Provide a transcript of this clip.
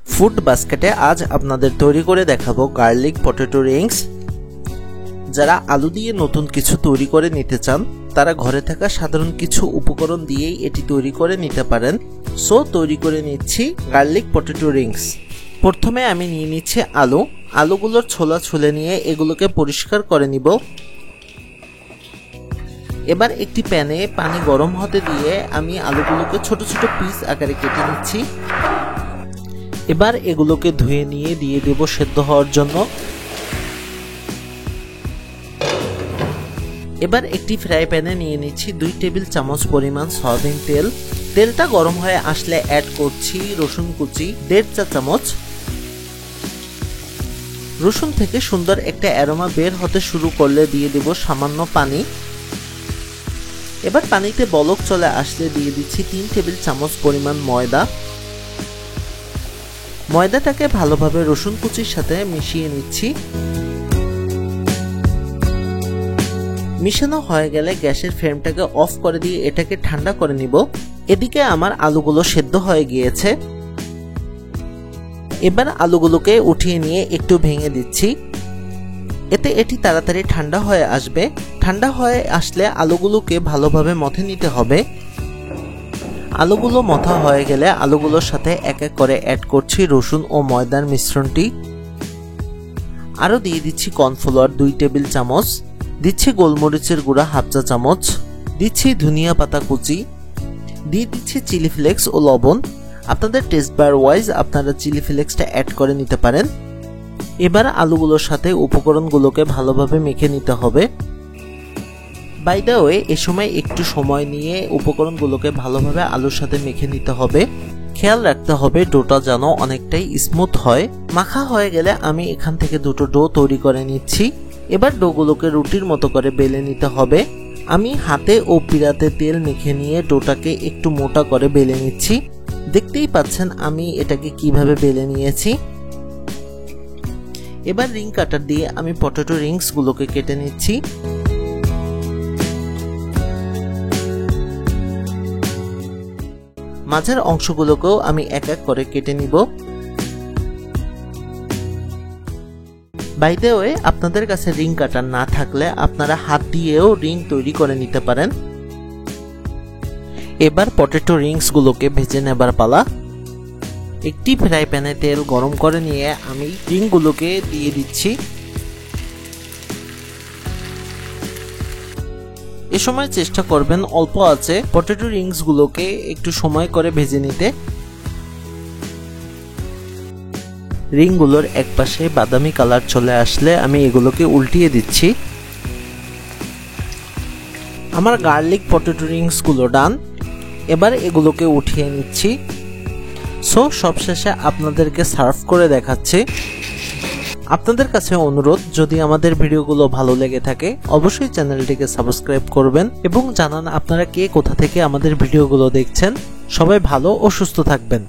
Food বাস্কেটে আজ আপনাদের তৈরি করে দেখাবো গার্লিক পটেটো রিংস। যারা আলু দিয়ে নতুন কিছু তৈরি করে নিতে চান তারা ঘরে থাকা সাধারণ কিছু উপকরণ দিয়েই এটি তৈরি করে নিতে পারেন। সো তৈরি করে নিচ্ছি গার্লিক পটেটো রিংস। প্রথমে আমি নিয়ে নিচ্ছি আলুগুলোর ছোলা ছুলে নিয়ে এগুলোকে পরিষ্কার করে নিব। এবার একটি প্যানে পানি গরম হতে দিয়ে আমি আলুগুলোকে ছোট ছোট পিস আকারে কেটে নিচ্ছি। এবার এগুলোকে ধুয়ে নিয়ে দিয়ে দেব সেদ্ধ হওয়ার জন্য। এবার একটি ফ্রাই প্যানে নিয়ে নিচ্ছি 2 টেবিল চামচ পরিমাণ সয়াবিন তেল। তেলটা গরম হয়ে আসলে অ্যাড করছি রসুন কুচি 1.5 চা চামচ। রসুন থেকে সুন্দর একটা অ্যারোমা বের হতে শুরু করলে দিয়ে দেব সামান্য পানি। এবার পানিতে বলক চলে আসলে দিয়ে দিচ্ছি 3 টেবিল চামচ পরিমাণ ময়দা। ময়দাটাকে ভালোভাবে রসুন কুচির সাথে মিশিয়ে নিচ্ছি। মিশানো হয়ে গেলে গ্যাসের ফ্লেমটাকে অফ করে দিয়ে এটাকে ঠান্ডা করে নিব। এদিকে আমার আলুগুলো সেদ্ধ হয়ে গিয়েছে। এবার আলুগুলোকে উঠিয়ে নিয়ে একটু ভেঙে দিচ্ছি, এতে এটি তাড়াতাড়ি ঠান্ডা হয়ে আসবে। ঠান্ডা হয়ে আসলে আলুগুলোকে ভালোভাবে মথে নিতে হবে। আলুগুলো মথা হয়ে গেলে আলুগুলোর সাথে এক এক করে অ্যাড করছি রসুন ও ময়দার মিশ্রণটি। আরও দিয়ে দিচ্ছি কর্নফ্লাওয়ার 2 টেবিল চামচ, দিচ্ছি গোলমরিচের গুঁড়া 1/2 চা চামচ, দিচ্ছি ধনিয়া পাতা কুচি, দিয়ে দিচ্ছি চিলি ফ্লেক্স ও লবণ। আপনাদের টেস্ট বার ওয়াইজ আপনারা চিলি ফ্লেক্সটা অ্যাড করে নিতে পারেন। এবার আলুগুলোর সাথে উপকরণগুলোকে ভালোভাবে মেখে নিতে হবে। বাই দ্য ওয়ে, এ সময় একটু সময় নিয়ে উপকরণগুলোকে ভালোভাবে আলুর সাথে মেখে নিতে হবে। খেয়াল রাখতে হবে ডোটা যেন অনেকটাই স্মুথ হয়। মাখা হয়ে গেলে আমি এখান থেকে দুটো ডো তৈরি করে নিচ্ছি। এবার ডোগুলোকে রুটির মতো করে বেলে নিতে হবে। আমি হাতে ও পিঁড়াতে তেল মেখে নিয়ে ডোটাকে একটু মোটা করে বেলে নিচ্ছি। দেখতেই পাচ্ছেন আমি এটাকে কিভাবে বেলে নিয়েছি। এবার রিং কাটার দিয়ে আমি পটেটো রিংস গুলোকে কেটে নিচ্ছি। মাঝের অংশগুলোকেও আমি এক এক করে কেটে নিব। বাই দ্য ওয়ে, আপনাদের কাছে রিং কাটার না থাকলে আপনারা হাত দিয়েও রিং তৈরি করে নিতে পারেন। এবার পটেটো রিংস গুলোকে ভেজে নেবার পালা। একটি ফ্রাই প্যানে তেল গরম করে নিয়ে আমি রিংগুলোকে দিয়ে দিচ্ছি। এ সময় চেষ্টা করবেন অল্প আঁচে পটেটো রিংস গুলোকে একটু সময় করে ভেজে নিতে। রিংগুলোর একপাশে বাদামি কালার চলে আসলে আমি এগুলোকে উল্টিয়ে দিচ্ছি। আমার গার্লিক পটেটো রিংস গুলো ডান। এবার এগুলোকে উঠিয়ে নিচ্ছি। সো সবশেষে আপনাদেরকে সার্ভ করে দেখাচ্ছি। আপনাদের কাছে অনুরোধ, যদি আমাদের ভিডিওগুলো ভালো লেগে থাকে অবশ্যই চ্যানেলটিকে সাবস্ক্রাইব করবেন এবং জানান আপনারা কে কোথা থেকে আমাদের ভিডিওগুলো দেখছেন। সবাই ভালো ও সুস্থ থাকবেন।